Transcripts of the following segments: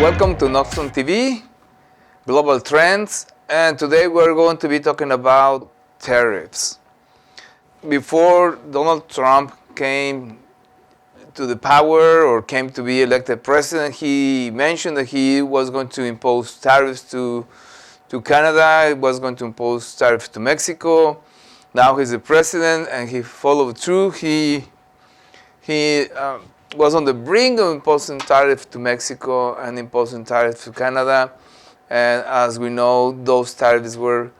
Welcome to NoxtromTV, Global Trends, and today we're going to be talking about tariffs. Before Donald Trump came to the power or came to be elected president, he mentioned that he was going to impose tariffs to Canada, he was going to impose tariffs to Mexico. Now he's the president and he followed through. He was on the brink of imposing tariffs to Mexico and imposing tariffs to Canada. And as we know, those tariffs were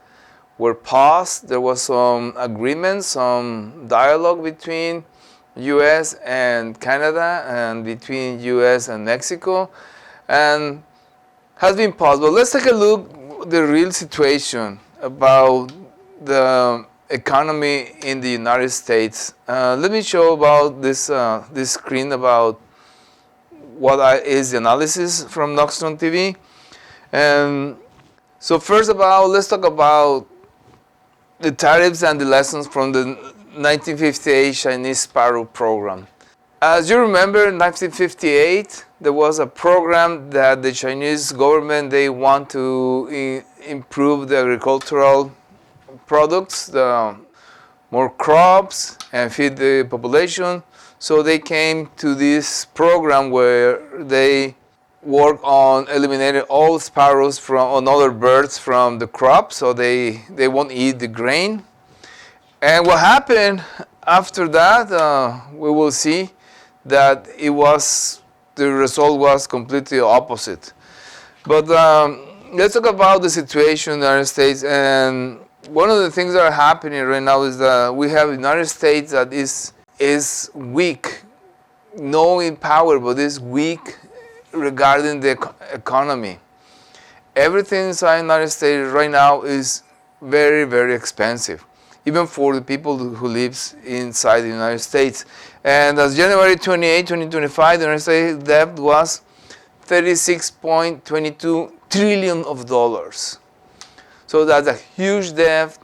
paused. There was some agreement, some dialogue between U.S. and Canada and between U.S. and Mexico, and has been paused. But let's take a look at the real situation about the economy in the United States. Let me show about this screen about what is the analysis from NoxtromTV. And so first let's talk about the tariffs and the lessons from the 1958 Chinese Sparrow program. As you remember, in 1958, there was a program that the Chinese government, they want to improve the agricultural products, the more crops, and feed the population. So they came to this program where they work on eliminating all sparrows and other birds from the crop, so they won't eat the grain. And what happened after that, we will see that the result was completely opposite. But let's talk about the situation in the United States. And one of the things that are happening right now is that we have the United States that is weak, no in power, but is weak regarding the economy. Everything inside the United States right now is very, very expensive, even for the people who live inside the United States. And as January 28, 2025, the United States debt was $36.22 trillion. So that's a huge debt.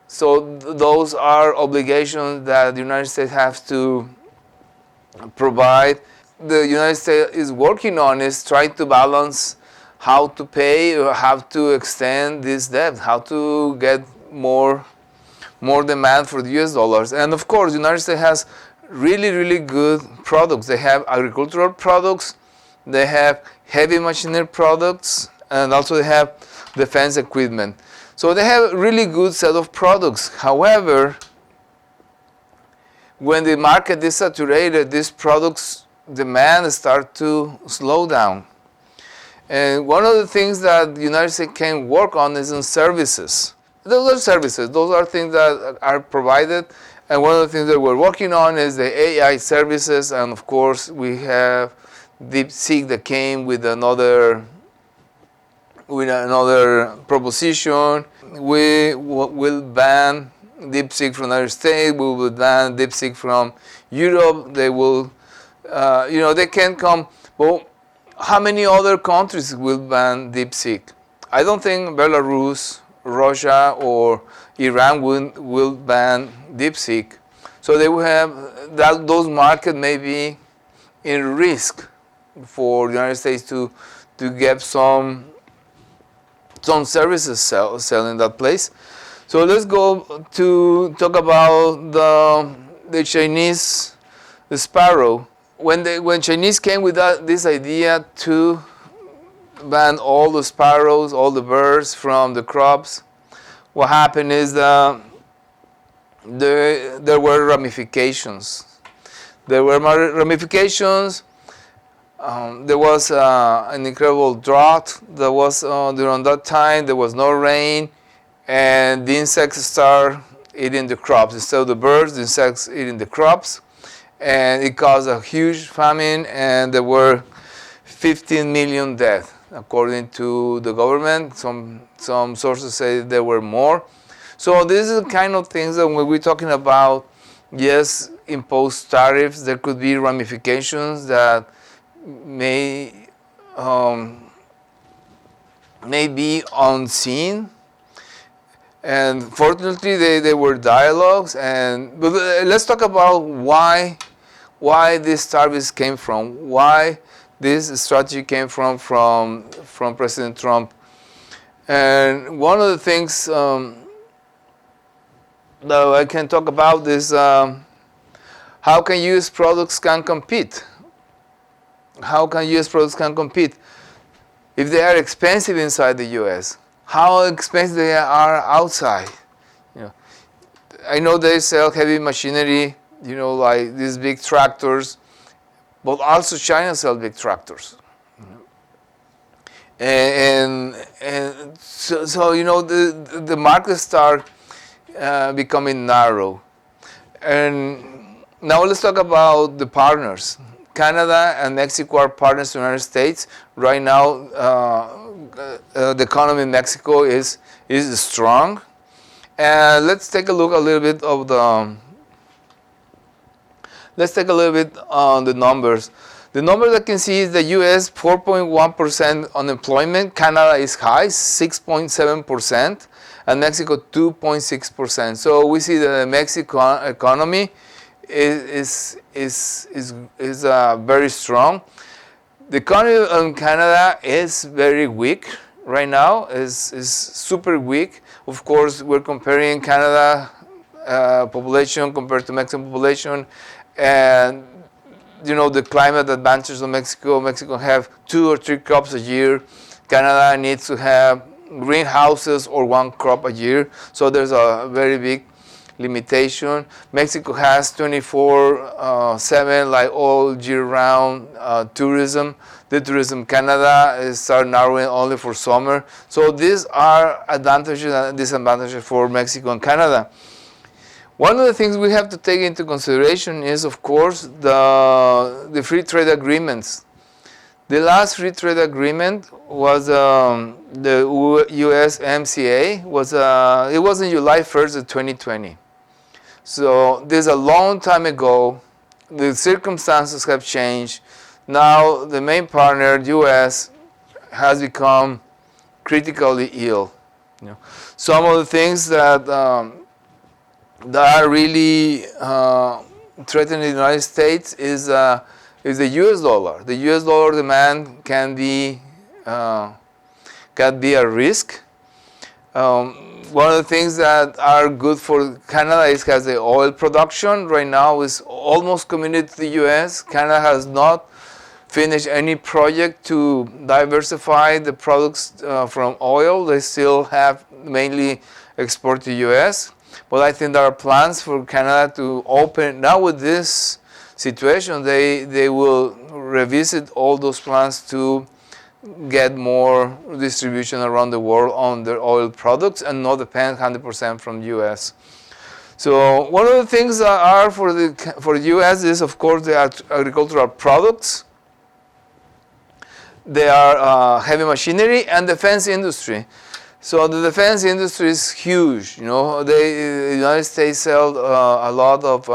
So those are obligations that the United States has to provide. The United States is working on is trying to balance how to pay or how to extend this debt, how to get more demand for the US dollars. And of course, the United States has really, really good products. They have agricultural products, they have heavy machinery products, and also they have defense equipment. So they have a really good set of products. However, when the market is saturated, these products demand start to slow down. And one of the things that the United States can work on is in services. Those are services. Those are things that are provided. And one of the things that we're working on is the AI services. And of course, we have DeepSeek that came with another proposition. We will ban DeepSeek from the United States. We will ban DeepSeek from Europe. They will, they can come. Well, how many other countries will ban DeepSeek? I don't think Belarus, Russia, or Iran will ban DeepSeek. So they will have those markets may be in risk for the United States to get some services sell in that place. So let's go to talk about the Chinese Sparrow. When Chinese came with this idea to ban all the sparrows, all the birds from the crops, what happened is that there were ramifications. There were ramifications. There was an incredible drought. There was during that time there was no rain, and the insects start eating the crops. Instead of the birds, the insects eating the crops, and it caused a huge famine, and there were 15 million deaths, according to the government. Some sources say there were more. So this is the kind of things that when we're talking about, yes, imposed tariffs, there could be ramifications that may be unseen. And fortunately, they were dialogues. But let's talk about why this tariffs came from, why this strategy came from President Trump. And one of the things that I can talk about is how can U.S. products can compete? How can U.S. products can compete if they are expensive inside the U.S.? How expensive they are outside? You know, I know they sell heavy machinery, you know, like these big tractors, but also China sells big tractors. And so you know, the markets start becoming narrow. And now let's talk about the partners. Canada and Mexico are partners to the United States. Right now, the economy in Mexico is strong. And let's take a look a little bit of the. Let's take a little bit on the numbers. The number I can see is the U.S. 4.1% unemployment. Canada is high, 6.7%, and Mexico 2.6%. So we see that the Mexican economy is very strong. The economy in Canada is very weak right now. is super weak. Of course, we're comparing Canada population compared to Mexican population, and you know the climate advantage of Mexico. Mexico have 2 or 3 crops a year. Canada needs to have greenhouses or 1 crop a year. So there's a very big limitation. Mexico has 24/7, like all year round tourism. The tourism Canada is start narrowing only for summer. So these are advantages and disadvantages for Mexico and Canada. One of the things we have to take into consideration is, of course, the free trade agreements. The last free trade agreement was the USMCA. It was on July 1st of 2020. So this is a long time ago. The circumstances have changed. Now the main partner, US, has become critically ill. You know, some of the things that are really threatening the United States is the U.S. dollar. The U.S. dollar demand can be a risk. One of the things that are good for Canada is has the oil production. Right now is almost committed to the U.S. Canada has not finished any project to diversify the products from oil. They still have mainly export to U.S. But I think there are plans for Canada to open. Now with this situation, they will revisit all those plans to get more distribution around the world on their oil products and not depend 100% from the U.S. So one of the things that are for the U.S. is, of course, the agricultural products. They are heavy machinery and defense industry. So the defense industry is huge. You know, the United States sell a lot of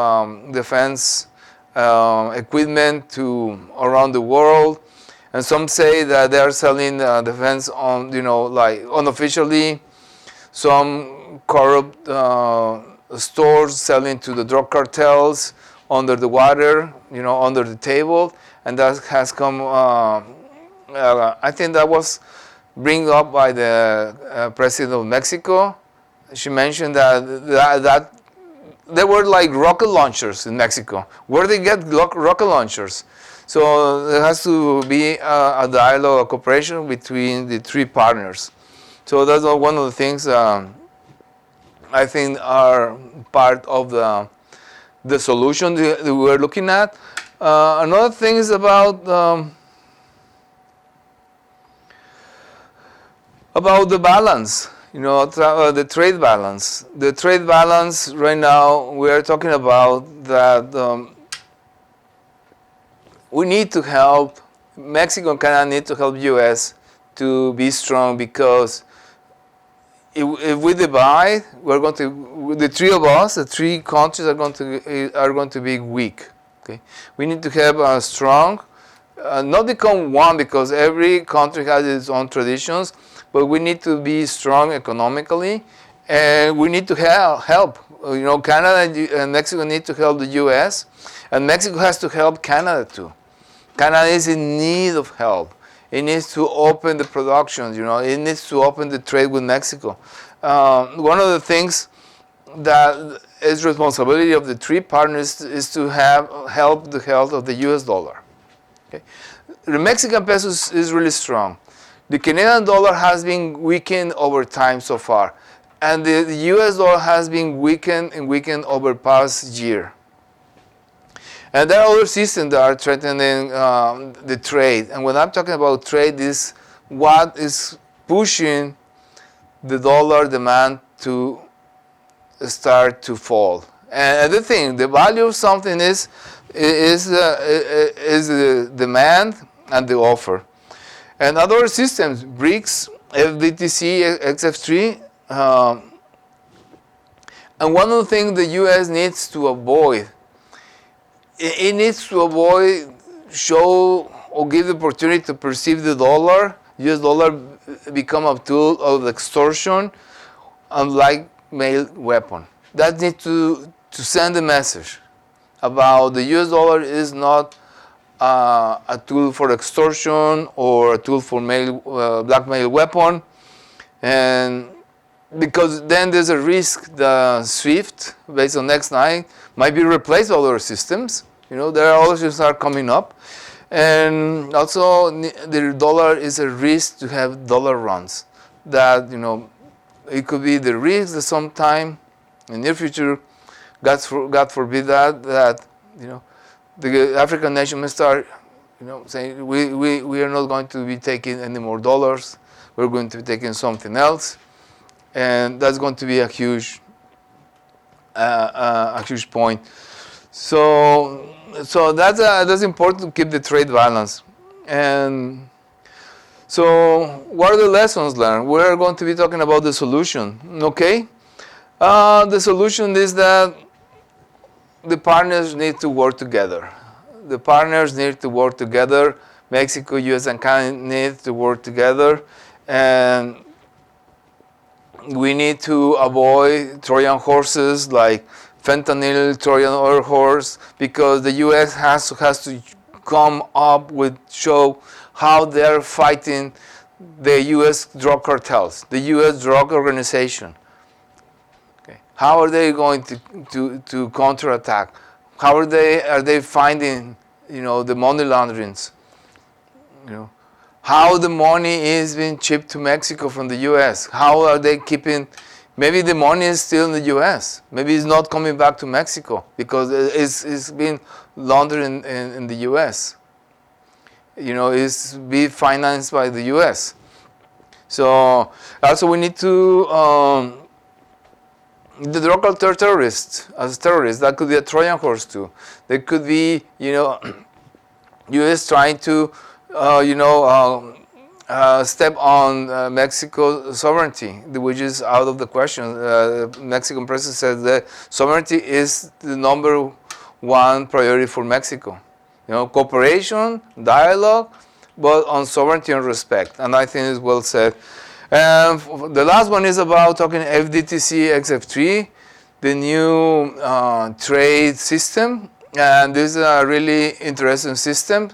defense equipment to around the world, and some say that they are selling defense on, you know, like unofficially. Some corrupt stores selling to the drug cartels under the water, you know, under the table, and that has come. I think that was bring up by the president of Mexico. She mentioned that there were like rocket launchers in Mexico. Where they get rocket launchers? So there has to be a dialogue, a cooperation between the 3 partners. So that's one of the things I think are part of the solution that we're looking at. Another thing is about the balance, you know, the trade balance. The trade balance right now, we are talking about that we need to help, Mexico and Canada need to help U.S. to be strong, because if we divide, we're going to, the 3 of us, the 3 countries are going to be weak. Okay, we need to have a strong, not become one, because every country has its own traditions. But we need to be strong economically, and we need to help. You know, Canada and Mexico need to help the U.S., and Mexico has to help Canada too. Canada is in need of help. It needs to open the production, it needs to open the trade with Mexico. One of the things that is responsibility of the three partners is to help the health of the US dollar. Okay? The Mexican peso is really strong. The Canadian dollar has been weakened over time so far. And the US dollar has been weakened over past year. And there are other systems that are threatening the trade. And when I'm talking about trade, this what is pushing the dollar demand to start to fall. And the thing, the value of something is the demand and the offer. And other systems, BRICS, FDTC, XF3. And one of the things the U.S. needs to avoid, it needs to avoid show or give the opportunity to perceive the dollar, US dollar, become a tool of extortion, unlike mail weapon. That needs to send a message about the US dollar is not a tool for extortion or a tool for blackmail weapon, and because then there's a risk the SWIFT based on X9 might be replaced by other systems. There are other systems that are coming up, and also the dollar is a risk to have dollar runs. That it could be the risk that sometime in the near future, God forbid that the African nation may start saying we are not going to be taking any more dollars. We're going to be taking something else, and that's going to be a huge point. So that's important to keep the trade balance. And so what are the lessons learned? We're going to be talking about the solution. Okay, the solution is that the partners need to work together. The partners need to work together. Mexico, US, and Canada need to work together, and we need to avoid Trojan horses like fentanyl, Trojan horse, because the U.S. has to come up with show how they're fighting the U.S. drug cartels, the U.S. drug organization. Okay. How are they going to counterattack? How are they finding the money launderings? How the money is being shipped to Mexico from the U.S. How are they keeping? Maybe the money is still in the U.S. Maybe it's not coming back to Mexico because it's being laundered in the U.S. It's being financed by the U.S. So also we need to the drug terrorists as terrorists. That could be a Trojan horse too. There could be U.S. trying to step on Mexico's sovereignty, which is out of the question. Mexican president says that sovereignty is the number one priority for Mexico. Cooperation, dialogue, but on sovereignty and respect. And I think it's well said. And the last one is about talking FDTC XF3, the new trade system. And this is a really interesting system,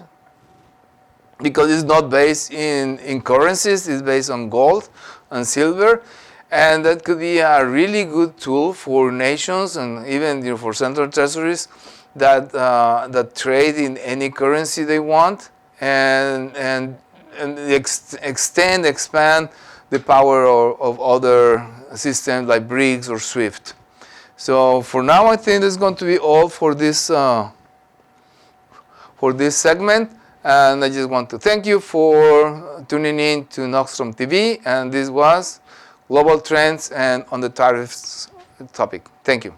because it's not based in currencies, it's based on gold and silver, and that could be a really good tool for nations and even for central treasuries that trade in any currency they want, and expand the power of other systems like BRICS or SWIFT. So for now, I think that's going to be all for this segment. And I just want to thank you for tuning in to NoxtromTV. And this was Global Trends and on the Tariffs topic. Thank you.